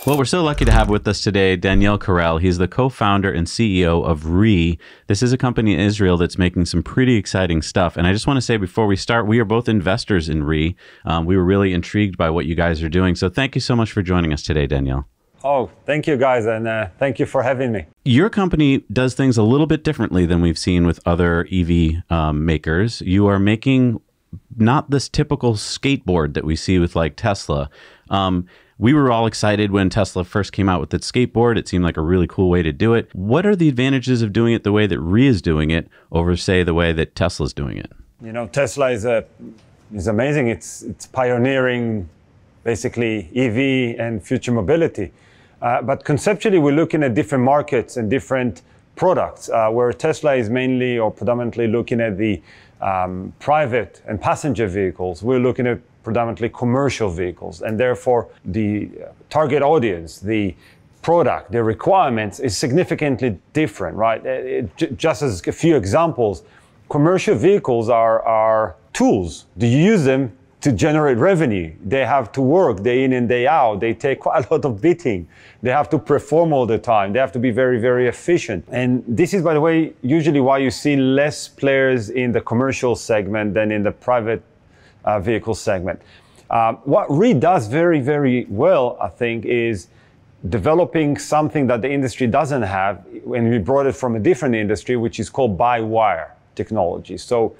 Well, we're so lucky to have with us today Daniel Karel. He's the co-founder and CEO of REE. This is a company in Israel that's making some pretty exciting stuff. And I just want to say before we start, we are both investors in REE. We were really intrigued by what you guys are doing. So thank you so much for joining us today, Daniel. Oh, thank you guys. And thank you for having me. Your company does things a little bit differently than we've seen with other EV makers. You are making not this typical skateboard that we see with like Tesla. We were all excited when Tesla first came out with its skateboard. It seemed like a really cool way to do it. What are the advantages of doing it the way that REE is doing it over, say, the way that Tesla's doing it? You know, Tesla is amazing. It's pioneering basically EV and future mobility. But conceptually, we're looking at different markets and different products, where Tesla is mainly or predominantly looking at the private and passenger vehicles. We're looking at predominantly commercial vehicles, and therefore the target audience, the product, the requirements is significantly different, right? Just as a few examples, commercial vehicles are tools. Do you use them to generate revenue? They have to work day in and day out. They take quite a lot of beating. They have to perform all the time. They have to be very, very efficient. And this is, by the way, usually why you see less players in the commercial segment than in the private vehicle segment. What REE does very, very well, I think, is developing something that the industry doesn't have, and we brought it from a different industry, which is called by-wire technology. So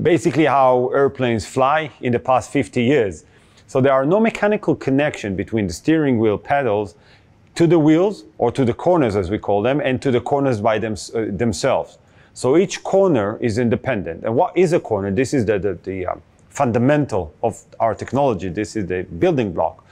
basically how airplanes fly in the past 50 years. So there are no mechanical connection between the steering wheel pedals to the wheels, or to the corners as we call them, and to the corners by themselves. So each corner is independent. And what is a corner? This is the fundamental of our technology. This is the building block.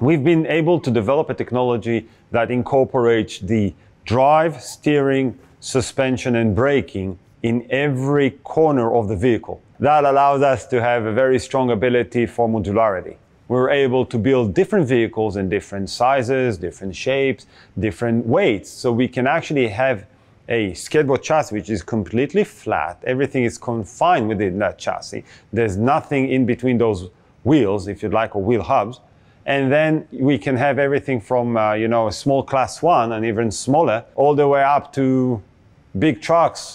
We've been able to develop a technology that incorporates the drive, steering, suspension, and braking in every corner of the vehicle. That allows us to have a very strong ability for modularity. We're able to build different vehicles in different sizes, different shapes, different weights. So we can actually have a skateboard chassis which is completely flat. Everything is confined within that chassis. There's nothing in between those wheels, if you like, or wheel hubs. And then we can have everything from a small class 1 and even smaller, all the way up to big trucks,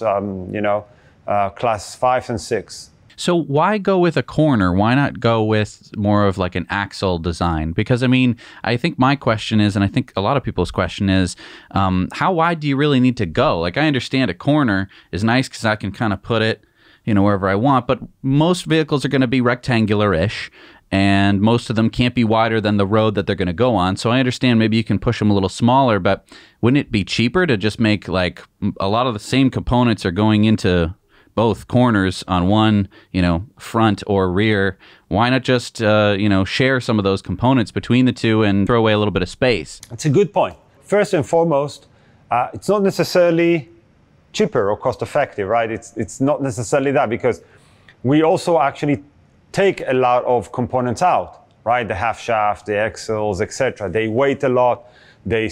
class 5 and 6. So why go with a corner? Why not go with more of like an axle design? Because I mean, I think my question is, and I think a lot of people's question is, how wide do you really need to go? Like, I understand a corner is nice because I can kind of put it, wherever I want, but most vehicles are going to be rectangular-ish, and most of them can't be wider than the road that they're going to go on. So I understand maybe you can push them a little smaller, but wouldn't it be cheaper to just make like a lot of the same components are going into both corners on one, front or rear? Why not just, share some of those components between the two and throw away a little bit of space? That's a good point. First and foremost, it's not necessarily cheaper or cost effective, right? It's not necessarily that, because we also actually take a lot of components out, right? The half shaft, the axles, etc. They weigh a lot. They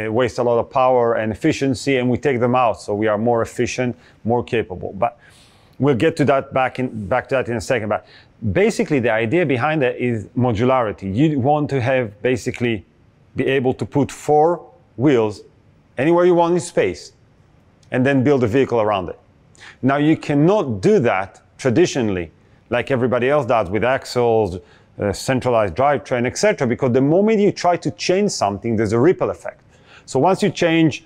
waste a lot of power and efficiency, and we take them out, so we are more efficient, more capable. But we'll get to that back to that in a second. But basically, the idea behind that is modularity. You want to have basically be able to put 4 wheels anywhere you want in space, and then build a vehicle around it. Now, you cannot do that traditionally, like everybody else does with axles, centralized drivetrain, etc. Because the moment you try to change something, there's a ripple effect. So once you change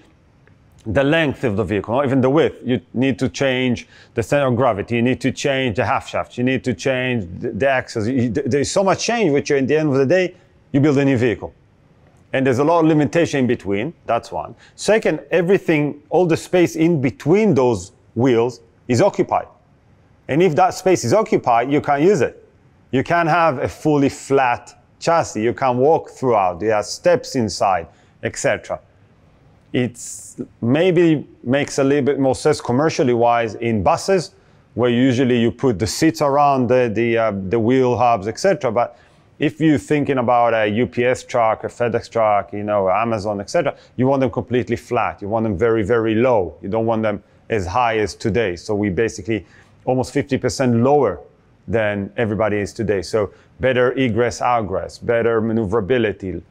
the length of the vehicle, or even the width, you need to change the center of gravity, you need to change the half shaft, you need to change the axles. There's so much change, which at the end of the day, you build a new vehicle. And there's a lot of limitation in between, that's one. Second, everything, all the space in between those wheels is occupied. And if that space is occupied, you can't use it. You can't have a fully flat chassis. You can't walk throughout. There are steps inside, etc. It's maybe makes a little bit more sense commercially wise in buses, where usually you put the seats around the wheel hubs, etc. But if you're thinking about a UPS truck, a FedEx truck, Amazon, etc., you want them completely flat. You want them very, very low. You don't want them as high as today. So we basically almost 50% lower than everybody is today. So better egress, outgress, better maneuverability,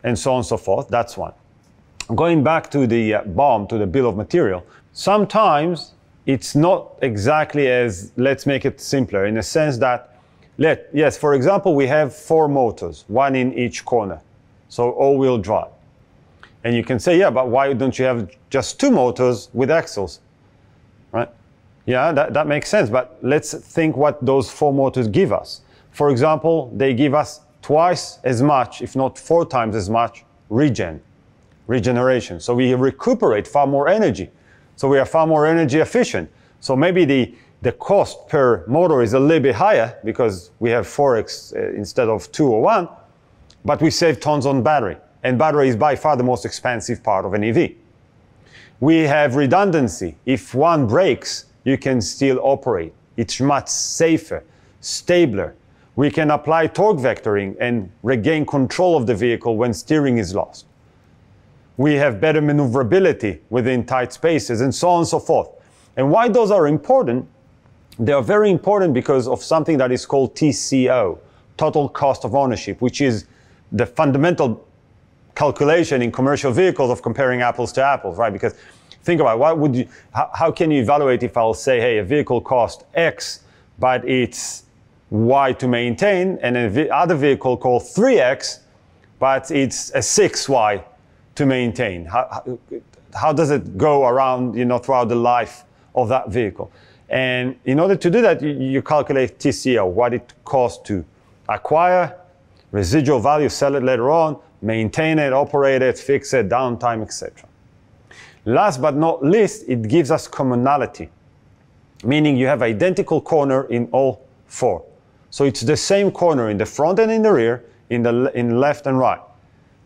and so on and so forth. That's one. Going back to the BOM, to the bill of material, sometimes it's not exactly as, let's make it simpler, in a sense that, yes, for example, we have 4 motors, 1 in each corner, so all-wheel drive. And you can say, yeah, but why don't you have just 2 motors with axles, right? Yeah, that makes sense, but let's think what those 4 motors give us. For example, they give us twice as much, if not 4 times as much, regeneration. So we recuperate far more energy. So we are far more energy efficient. So maybe the cost per motor is a little bit higher because we have 4x instead of 2 or 1, but we save tons on battery. And battery is by far the most expensive part of an EV. We have redundancy. If one breaks, you can still operate. It's much safer, stabler. We can apply torque vectoring and regain control of the vehicle when steering is lost. We have better maneuverability within tight spaces, and so on and so forth. And why those are important? They are very important because of something that is called TCO, total cost of ownership, which is the fundamental calculation in commercial vehicles of comparing apples to apples, right? Because think about it, how can you evaluate if I'll say, hey, a vehicle costs X, but it's Y to maintain, and other vehicle costs 3X, but it's a 6Y to maintain? How does it go around, throughout the life of that vehicle? And in order to do that, you calculate TCO, what it costs to acquire, residual value, sell it later on, maintain it, operate it, fix it, downtime, etc. Last but not least, it gives us commonality, meaning you have identical corner in all 4. So it's the same corner in the front and in the rear, in left and right,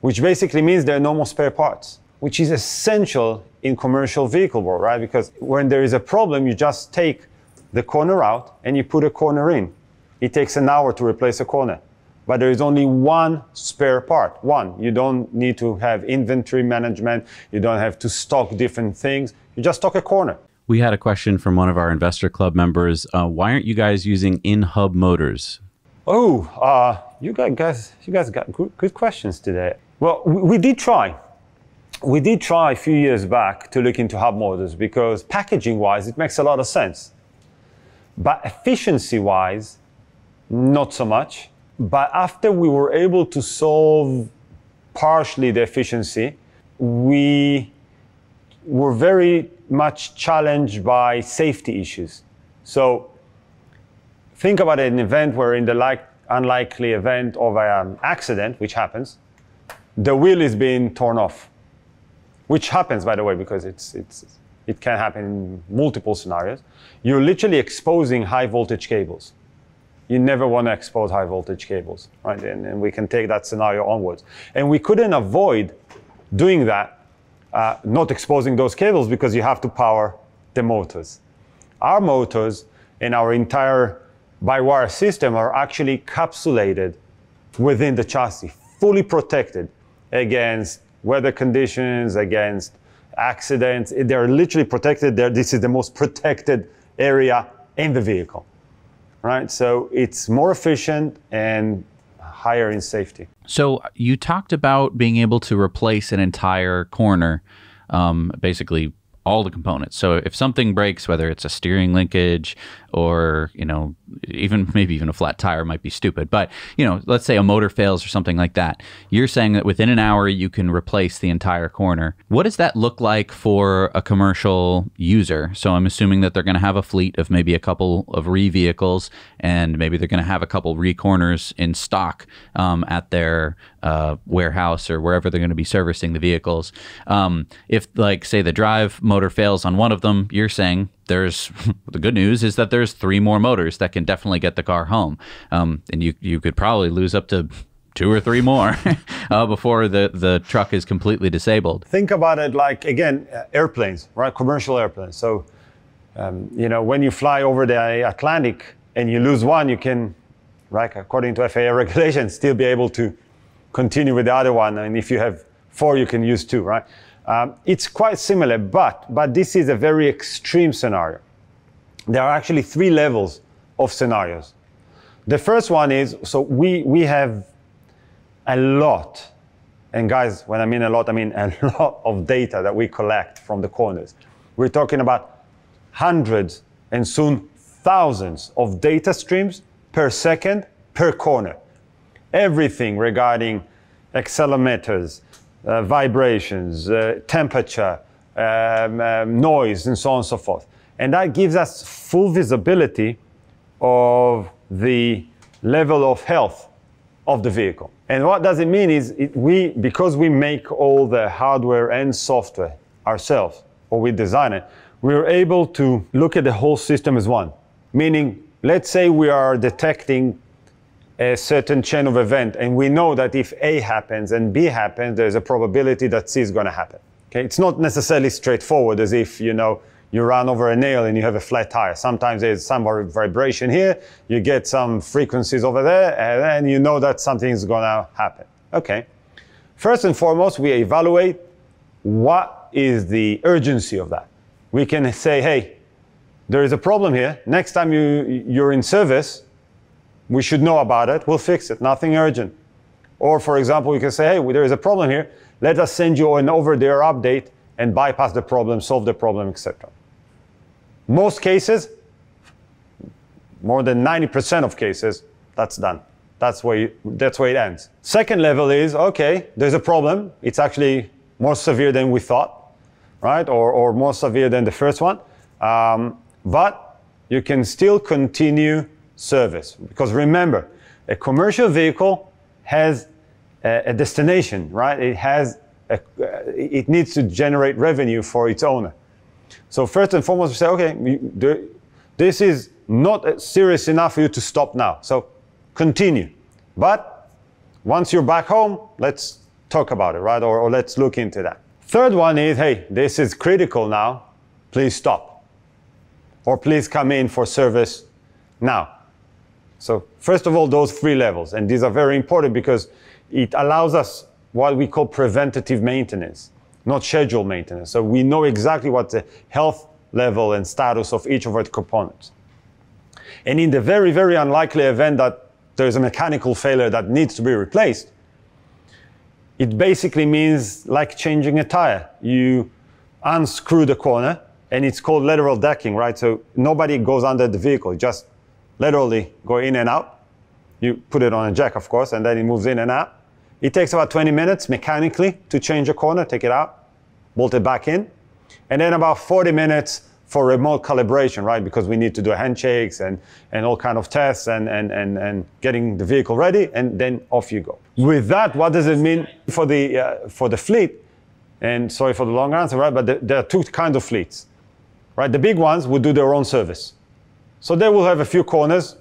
which basically means there are no more spare parts, which is essential in commercial vehicle world, right? Because when there is a problem, you just take the corner out and you put a corner in. It takes an hour to replace a corner, but there is only 1 spare part, 1. You don't need to have inventory management. You don't have to stock different things. You just stock a corner. We had a question from one of our investor club members. Why aren't you guys using in-hub motors? Oh, you guys got good questions today. Well, we did try. We did try a few years back to look into hub motors because packaging-wise, it makes a lot of sense. But efficiency-wise, not so much. But after we were able to solve partially the efficiency, we were very much challenged by safety issues. So think about an event where in the unlikely event of an accident, which happens, the wheel is being torn off, which happens, by the way, because it can happen in multiple scenarios. You're literally exposing high voltage cables. You never want to expose high voltage cables, right? And we can take that scenario onwards. And we couldn't avoid doing that, not exposing those cables, because you have to power the motors. Our motors and our entire by-wire system are actually capsulated within the chassis, fully protected against weather conditions, against accidents. They're literally protected. This is the most protected area in the vehicle, right? So it's more efficient and higher in safety. So you talked about being able to replace an entire corner, basically all the components. So if something breaks, whether it's a steering linkage or, maybe even a flat tire might be stupid, but, let's say a motor fails or something like that. You're saying that within an hour, you can replace the entire corner. What does that look like for a commercial user? So I'm assuming that they're going to have a fleet of maybe a couple of REE vehicles, and maybe they're going to have a couple REE corners in stock at their warehouse or wherever they're going to be servicing the vehicles. If, say, the drive motor fails on one of them, you're saying the good news is that there's 3 more motors that can definitely get the car home. And you could probably lose up to 2 or 3 more before the truck is completely disabled. Think about it like, again, airplanes, right? Commercial airplanes. So, when you fly over the Atlantic and you lose one, you can, right, according to FAA regulations, still be able to continue with the other one. And if you have 4, you can use 2, right? It's quite similar, but this is a very extreme scenario. There are actually 3 levels of scenarios. The first one is, so we have a lot, and guys, when I mean a lot, I mean a lot of data that we collect from the corners. We're talking about hundreds and soon thousands of data streams per second per corner. Everything regarding accelerometers, vibrations, temperature, noise, and so on and so forth. And that gives us full visibility of the level of health of the vehicle. And what does it mean is because we make all the hardware and software ourselves, or we design it, we're able to look at the whole system as one. Meaning, let's say we are detecting a certain chain of event, and we know that if A happens and B happens, there's a probability that C is going to happen. Okay? It's not necessarily straightforward as if, you run over a nail and you have a flat tire. Sometimes there's some vibration here, you get some frequencies over there, and then you know that something is going to happen. Okay. First and foremost, we evaluate what is the urgency of that. We can say, hey, there is a problem here. Next time you're in service, we should know about it. We'll fix it. Nothing urgent. Or, for example, we can say, hey, there is a problem here. Let us send you an over-the-air update and bypass the problem, solve the problem, etc. Most cases, more than 90% of cases, that's done. That's where it ends. Second level is, okay, there's a problem. It's actually more severe than we thought, right? Or more severe than the first one. But you can still continue service. Because remember, a commercial vehicle has a destination, right? It needs to generate revenue for its owner. So first and foremost, we say, okay, this is not serious enough for you to stop now. So continue. But once you're back home, let's talk about it, right? Or let's look into that. Third one is, hey, this is critical now. Please stop. Or please come in for service now. So first of all, those three levels. And these are very important because it allows us what we call preventative maintenance, not scheduled maintenance. So we know exactly what the health level and status of each of our components. And in the very, very unlikely event that there's a mechanical failure that needs to be replaced, it basically means like changing a tire. You unscrew the corner, and it's called lateral decking, right? So nobody goes under the vehicle, just literally go in and out. You put it on a jack, of course, and then it moves in and out. It takes about 20 minutes mechanically to change a corner, take it out, bolt it back in, and then about 40 minutes for remote calibration, right? Because we need to do handshakes and all kind of tests and getting the vehicle ready, and then off you go. With that, what does it mean for the fleet? And sorry for the long answer, right? But there are two kinds of fleets, right? The big ones will do their own service. So they will have a few corners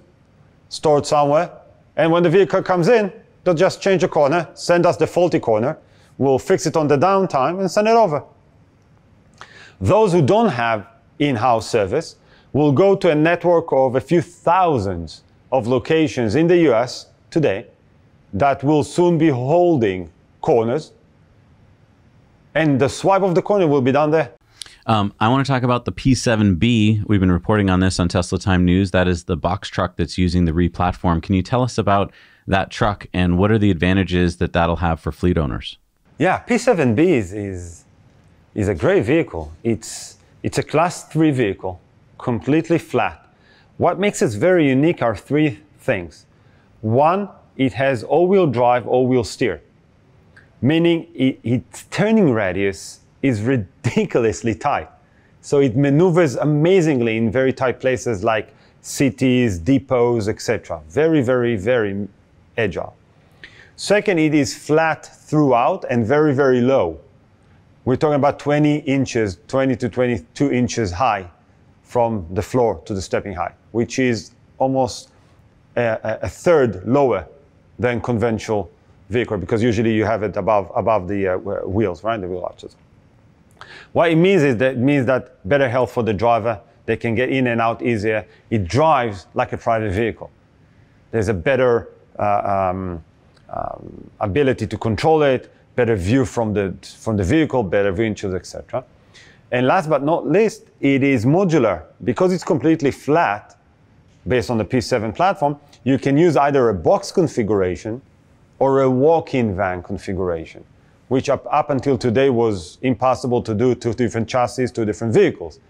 stored somewhere, and when the vehicle comes in, they'll just change a corner, send us the faulty corner, we'll fix it on the downtime and send it over. Those who don't have in-house service will go to a network of a few thousands of locations in the US today that will soon be holding corners, and the swipe of the corner will be done there. I want to talk about the P7B. We've been reporting on this on Tesla Time News. That is the box truck that's using the REE platform. Can you tell us about that truck and what are the advantages that that'll have for fleet owners? Yeah, P7B is a great vehicle. It's a class 3 vehicle, completely flat. What makes it very unique are three things. One, it has all-wheel drive, all-wheel steer, meaning its turning radius is ridiculously tight. So it maneuvers amazingly in very tight places like cities, depots, etc. Very, very, very agile. Second, it is flat throughout and very, very low. We're talking about 20 inches, 20 to 22 inches high from the floor to the stepping height, which is almost a third lower than conventional vehicle, because usually you have it above the wheels, right, the wheel arches. What it means is that better health for the driver. They can get in and out easier. It drives like a private vehicle. There's a better ability to control it, better view from the vehicle, better windshield, etc. And last but not least, it is modular. Because it's completely flat, based on the P7 platform, you can use either a box configuration or a walk-in van configuration, which up until today was impossible to do, 2 different chassis, 2 different vehicles.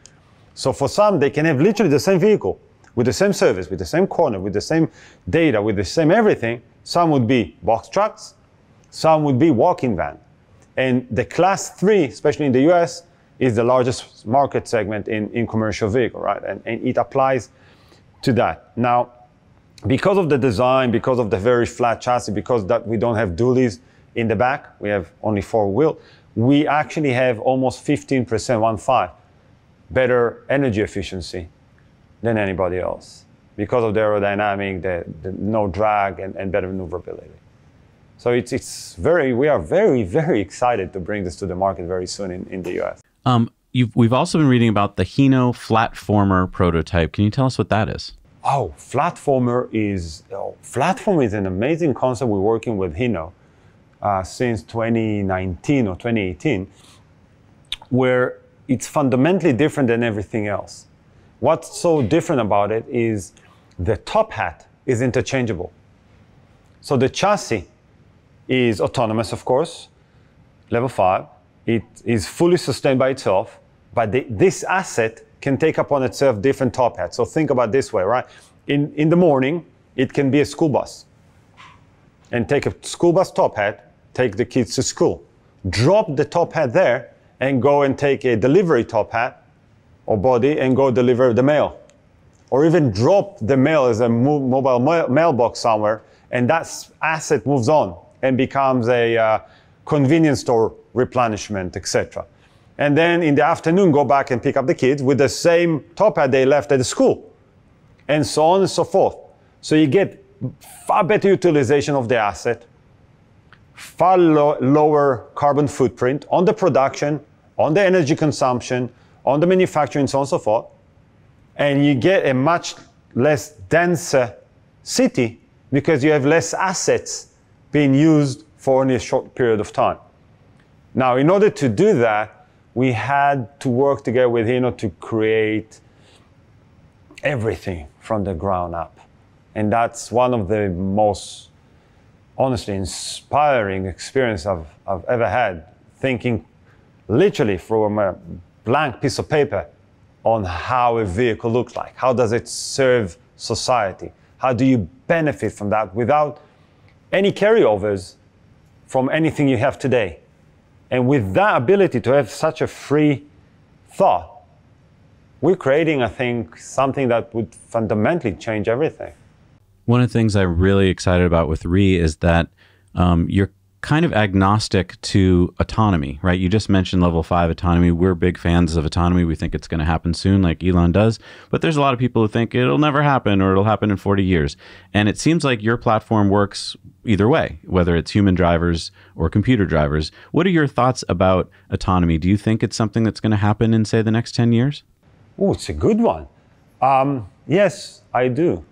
So for some, they can have literally the same vehicle, with the same service, with the same corner, with the same data, with the same everything. Some would be box trucks, some would be walk-in van. And the class 3, especially in the US, is the largest market segment in commercial vehicle, right? And it applies to that. Now, because of the design, because of the very flat chassis, because that we don't have dualies in the back, we have only 4-wheel, we actually have almost 15%, 1.5, better energy efficiency than anybody else because of the aerodynamic, the no drag, and better maneuverability. So we are very, very excited to bring this to the market very soon in the US. We've also been reading about the Hino Platformer prototype. Can you tell us what that is? Oh, Platformer is an amazing concept. We're working with Hino since 2019 or 2018, where it's fundamentally different than everything else. What's so different about it is the top hat is interchangeable. So the chassis is autonomous, of course, level 5. It is fully sustained by itself, but this asset can take upon itself different top hats. So think about it this way, right? In the morning, it can be a school bus. And take a school bus top hat, take the kids to school. Drop the top hat there and go and take a delivery top hat or body and go deliver the mail. Or even drop the mail as a mobile mailbox somewhere, and that asset moves on and becomes a convenience store replenishment, etc. And then in the afternoon, go back and pick up the kids with the same top hat they left at the school, and so on and so forth. So you get far better utilization of the asset, far lower carbon footprint on the production, on the energy consumption, on the manufacturing, so on and so forth. And you get a much less denser city because you have less assets being used for only a short period of time. Now, in order to do that, we had to work together with Hino to create everything from the ground up. And that's one of the most, honestly, inspiring experience I've ever had, thinking literally from a blank piece of paper on how a vehicle looks like. How does it serve society? How do you benefit from that without any carryovers from anything you have today? And with that ability to have such a free thought, we're creating, I think, something that would fundamentally change everything. One of the things I'm really excited about with REE is that you're kind of agnostic to autonomy, right? You just mentioned level 5 autonomy. We're big fans of autonomy. We think it's going to happen soon, like Elon does. But there's a lot of people who think it'll never happen or it'll happen in 40 years. And it seems like your platform works either way, whether it's human drivers or computer drivers. What are your thoughts about autonomy? Do you think it's something that's going to happen in, say, the next 10 years? Oh, it's a good one. Yes, I do.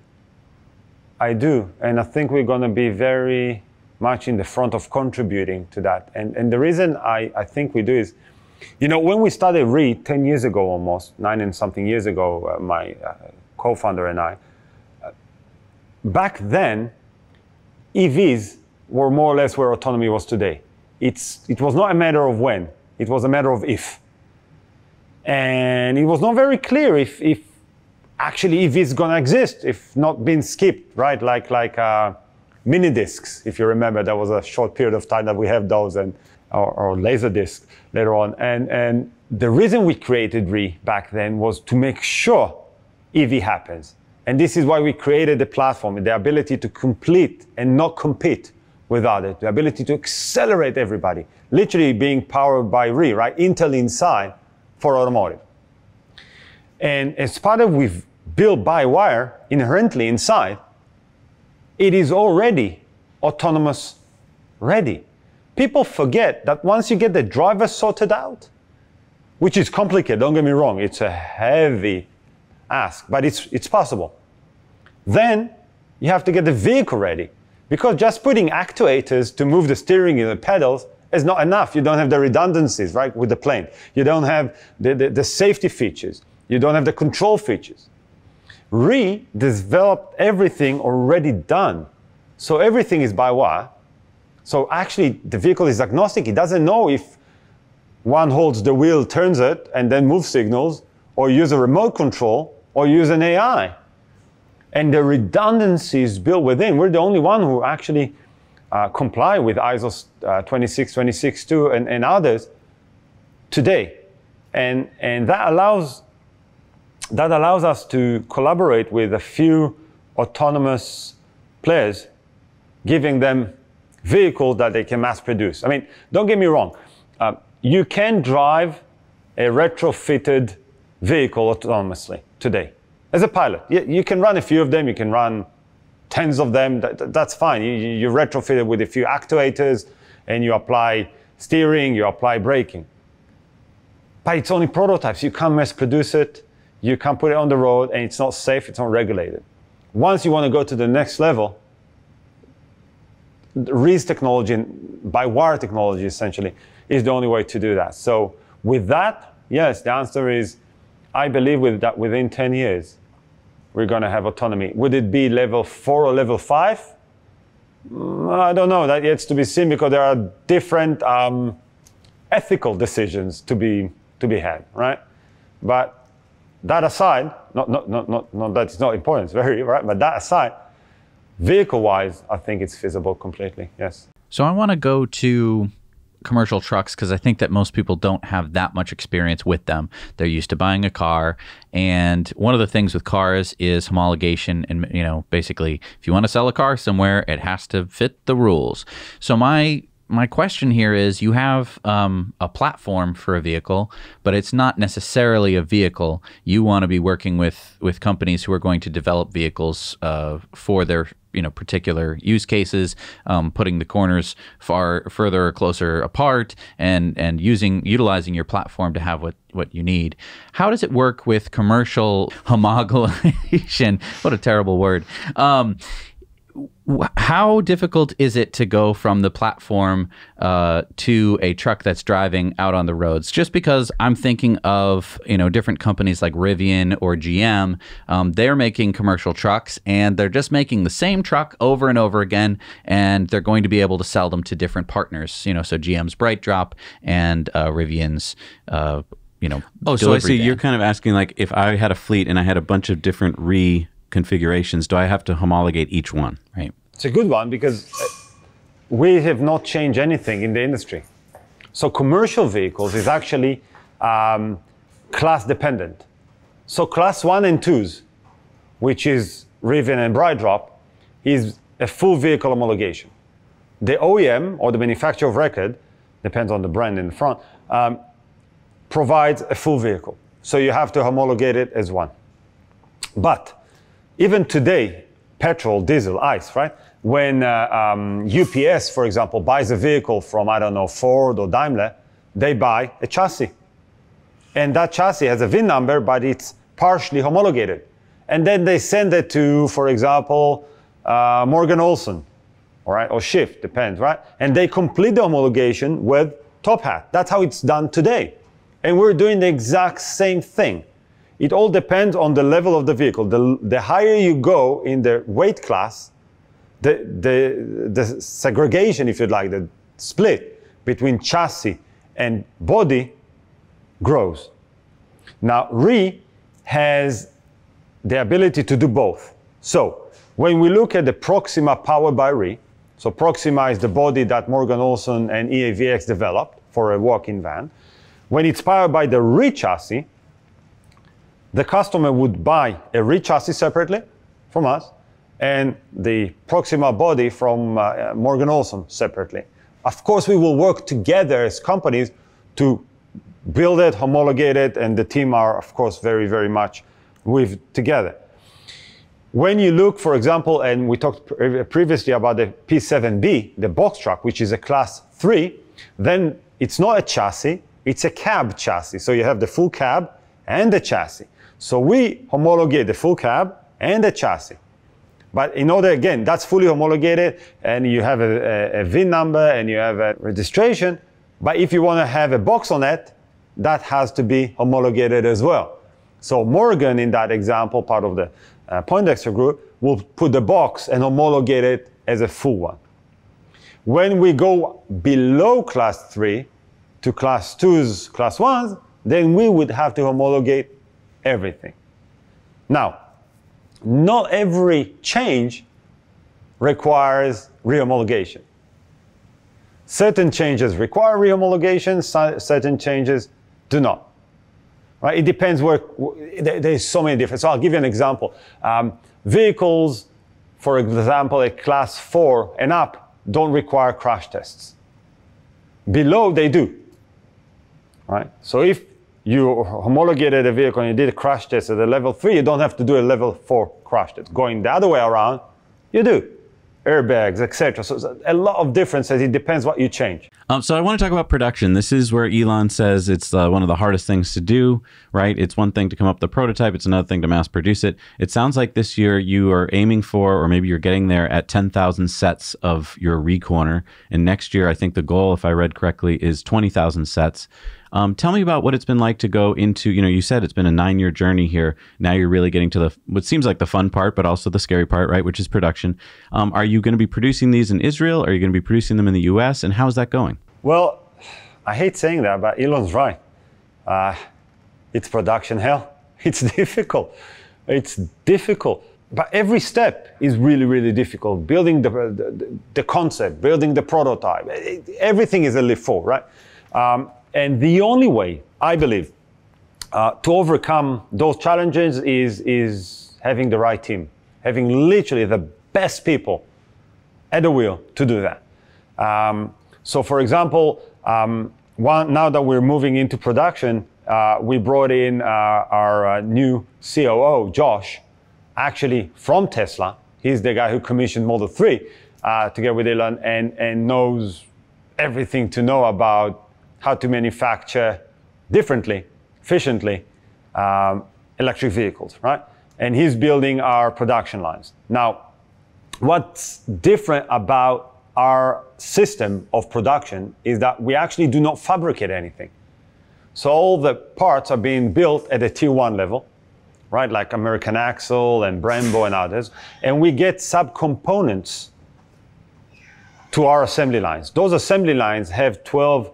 I do. And I think we're going to be very much in the front of contributing to that. And the reason I think we do is, you know, when we started REE 10 years ago almost, 9 and something years ago, my co-founder and I, back then, EVs were more or less where autonomy was today. It was not a matter of when, it was a matter of if. And it was not very clear if actually EV is going to exist, if not being skipped, right? Like mini discs, if you remember, there was a short period of time that we have those, or laser discs later on. And the reason we created REE back then was to make sure EV happens. And this is why we created the platform, the ability to complete and not compete without it, the ability to accelerate everybody, literally being powered by REE, right? Intel inside for automotive. And as part of we've built by wire inherently inside, it is already autonomous ready. People forget that once you get the driver sorted out, which is complicated, don't get me wrong, it's a heavy ask, but it's possible. Then you have to get the vehicle ready, because just putting actuators to move the steering and the pedals is not enough. You don't have the redundancies, right, with the plane. You don't have the safety features. You don't have the control features. REE developed everything already done. So everything is by wire. So actually, the vehicle is agnostic. It doesn't know if one holds the wheel, turns it, and then moves signals, or use a remote control, or use an AI. And the redundancy is built within. We're the only one who actually comply with ISO 26262 and others today. And that allows us to collaborate with a few autonomous players, giving them vehicles that they can mass produce. I mean, don't get me wrong. You can drive a retrofitted vehicle autonomously today as a pilot. You can run a few of them. You can run tens of them. That's fine. You retrofit it with a few actuators, and you apply steering, you apply braking. But it's only prototypes. You can't mass produce it. You can't put it on the road, and it's not safe. It's not regulated. Once you want to go to the next level, REE's technology, by-wire technology essentially, is the only way to do that. So with that, yes, the answer is, I believe that within 10 years, we're going to have autonomy. Would it be level 4 or level 5? I don't know. That yet to be seen, because there are different ethical decisions to be had, right? But that aside, not that it's not important, it's very, right? But that aside, vehicle-wise, I think it's feasible completely, yes. So I want to go to commercial trucks, because I think that most people don't have that much experience with them. They're used to buying a car, and one of the things with cars is homologation. And basically, if you want to sell a car somewhere, it has to fit the rules. So my question here is, you have a platform for a vehicle, but it's not necessarily a vehicle. You want to be working with companies who are going to develop vehicles for their particular use cases, putting the corners further or closer apart, and utilizing your platform to have what you need. How does it work with commercial homologation? What a terrible word. How difficult is it to go from the platform to a truck that's driving out on the roads? Just because I'm thinking of different companies like Rivian or GM, they're making commercial trucks, and they're just making the same truck over and over again, and they're going to be able to sell them to different partners. So GM's BrightDrop and Rivian's Oh, so I see. You're kind of asking, like, if I had a fleet and I had a bunch of different REE configurations, do I have to homologate each one? Right. It's a good one, because we have not changed anything in the industry. So commercial vehicles is actually class dependent. So class 1 and 2s, which is Rivian and BrightDrop, is a full vehicle homologation. The OEM, or the manufacturer of record, depends on the brand in the front, provides a full vehicle. So you have to homologate it as one. But even today, petrol, diesel, ICE, right? When UPS, for example, buys a vehicle from, I don't know, Ford or Daimler, they buy a chassis. And that chassis has a VIN number, but it's partially homologated. And then they send it to, for example, Morgan Olson, all right, or Shift, depends, right? And they complete the homologation with Top Hat. That's how it's done today. And we're doing the exact same thing. It all depends on the level of the vehicle. The higher you go in the weight class, the segregation, if you'd like, the split between chassis and body grows. Now, REE has the ability to do both. So when we look at the Proxima powered by REE, so Proxima is the body that Morgan Olson and EAVX developed for a walk-in van. When it's powered by the REE chassis, the customer would buy a REE chassis separately from us, and the Proxima body from Morgan Olson separately. Of course, we will work together as companies to build it, homologate it, and the team are, of course, very, very much together. When you look, for example, and we talked previously about the P7B, the box truck, which is a class 3, then it's not a chassis, it's a cab chassis. So you have the full cab and the chassis. So we homologate the full cab and the chassis. But in order, again, that's fully homologated, and you have a VIN number and you have a registration. But if you want to have a box on it, that has to be homologated as well. So Morgan, in that example, part of the Poindexter Group will put the box and homologate it as a full one. When we go below class 3 to class 2s, class 1s, then we would have to homologate everything. Now, not every change requires rehomologation. Certain changes require rehomologation, certain changes do not. Right? It depends where, there's so many different. So I'll give you an example. Vehicles, for example, at class 4 and up, don't require crash tests. Below, they do. Right? So if you homologated a vehicle and you did a crash test at a level 3, you don't have to do a level 4 crash test. Going the other way around, you do. Airbags, etc. So a lot of differences. It depends what you change. So I want to talk about production. This is where Elon says it's one of the hardest things to do, right? It's one thing to come up with the prototype. It's another thing to mass produce it. It sounds like this year you are aiming for, or maybe you're getting there at 10,000 sets of your REE Corner. And next year, I think the goal, if I read correctly, is 20,000 sets. Tell me about what it's been like to go into, you said it's been a 9-year journey here. Now you're really getting to what seems like the fun part, but also the scary part, right? Which is production. Are you going to be producing these in Israel? Are you going to be producing them in the US? And how is that going? Well, I hate saying that, but Elon's right. It's production hell. It's difficult. It's difficult. But every step is really, really difficult. Building the concept, building the prototype, everything is a leap forward, right? And the only way, I believe, to overcome those challenges is having the right team, having literally the best people at the wheel to do that. So, for example, now that we're moving into production, we brought in our new COO, Josh, actually from Tesla. He's the guy who commissioned Model 3 together with Elon and knows everything to know about how to manufacture differently, efficiently, electric vehicles, right? And he's building our production lines. Now, what's different about our system of production is that we actually do not fabricate anything. So all the parts are being built at a tier 1 level, right? Like American Axle and Brembo and others. And we get subcomponents to our assembly lines. Those assembly lines have 12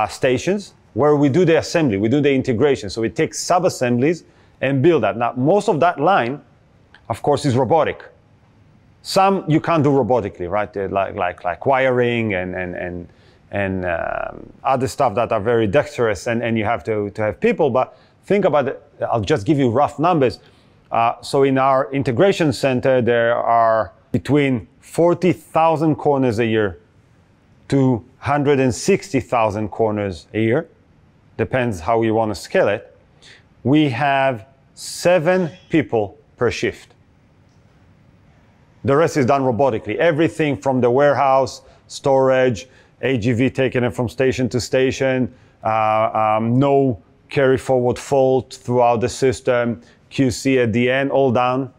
stations where we do the assembly, we do the integration. So we take sub-assemblies and build that. Now, most of that line, of course, is robotic. Some you can't do robotically, right? Like wiring and other stuff that are very dexterous and you have to have people. But think about it. I'll just give you rough numbers. So in our integration center, there are between 40,000 corners a year to 160,000 corners a year. Depends how you want to scale it. We have 7 people per shift. The rest is done robotically. Everything from the warehouse, storage, AGV taking it from station to station, no carry forward fault throughout the system, QC at the end, all done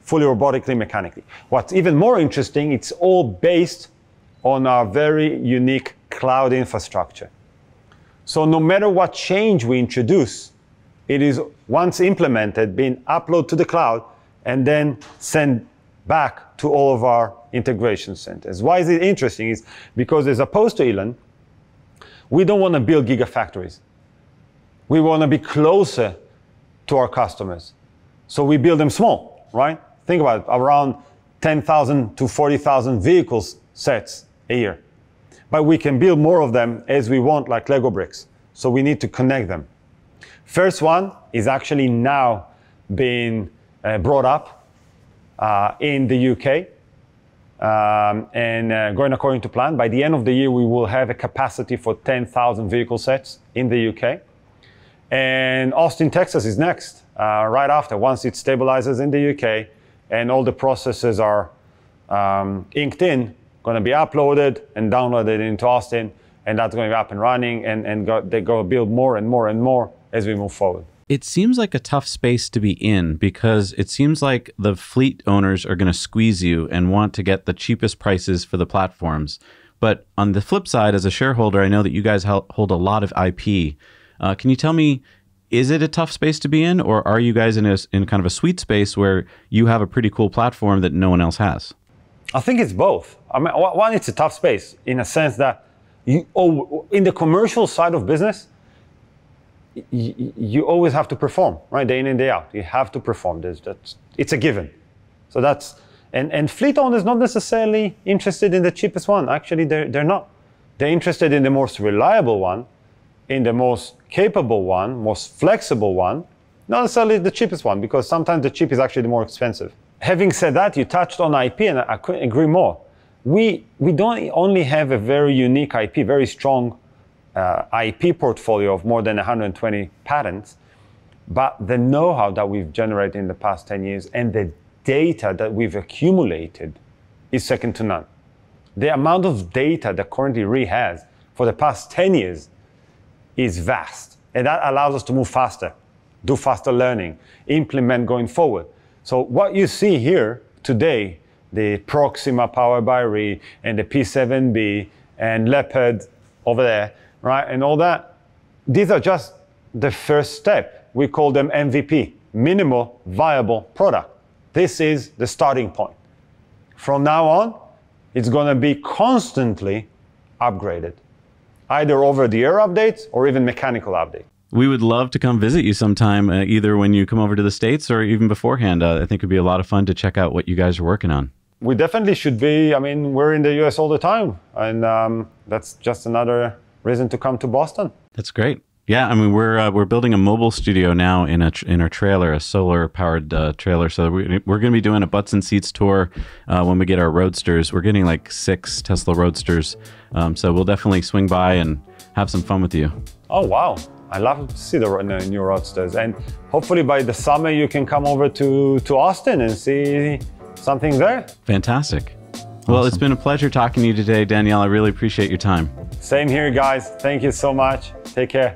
fully robotically, mechanically. What's even more interesting, it's all based on our very unique cloud infrastructure. So no matter what change we introduce, it is once implemented, being uploaded to the cloud and then sent back to all of our integration centers. Why is it interesting? Is because as opposed to Elon, we don't want to build gigafactories. We want to be closer to our customers. So we build them small, right? Think about it, around 10,000 to 40,000 vehicles sets a year. But we can build more of them as we want, like Lego bricks. So we need to connect them. First one is actually now being brought up in the UK and going according to plan. By the end of the year, we will have a capacity for 10,000 vehicle sets in the UK. And Austin, Texas is next, right after, once it stabilizes in the UK and all the processes are inked in, going to be uploaded and downloaded into Austin, and that's going to be up and running, and they go build more and more and more as we move forward. It seems like a tough space to be in because it seems like the fleet owners are going to squeeze you and want to get the cheapest prices for the platforms. But on the flip side, as a shareholder, I know that you guys hold a lot of IP. Can you tell me, is it a tough space to be in, or are you guys in kind of a sweet space where you have a pretty cool platform that no one else has? I think it's both. I mean, one, it's a tough space in a sense that in the commercial side of business, you always have to perform, right? Day in and day out. You have to perform. It's a given. So that's, and fleet owners not necessarily interested in the cheapest one. Actually, they're not. They're interested in the most reliable one, in the most capable one, most flexible one, not necessarily the cheapest one, because sometimes the cheap is actually the more expensive. Having said that, you touched on IP, and I couldn't agree more. We don't only have a very unique IP, very strong IP portfolio of more than 120 patents, but the know-how that we've generated in the past 10 years and the data that we've accumulated is second to none. The amount of data that currently REE has for the past 10 years is vast, and that allows us to move faster, do faster learning, implement going forward. So what you see here today, the Proxima powered by REE and the P7B and Leopard over there, right, and all that, these are just the first step. We call them MVP, minimal viable product. This is the starting point. From now on, it's going to be constantly upgraded, either over-the-air updates or even mechanical updates. We would love to come visit you sometime, either when you come over to the States or even beforehand. I think it'd be a lot of fun to check out what you guys are working on. We definitely should be. I mean, we're in the US all the time, and that's just another reason to come to Boston. That's great. Yeah, I mean, we're building a mobile studio now in our trailer, a solar-powered trailer. So we're going to be doing a butts and seats tour when we get our Roadsters. We're getting like 6 Tesla Roadsters, so we'll definitely swing by and have some fun with you. Oh wow! I love to see the new Roadsters, and hopefully by the summer you can come over to Austin and see something there. Fantastic. Well, awesome. It's been a pleasure talking to you today, Danielle. I really appreciate your time. Same here, guys. Thank you so much. Take care.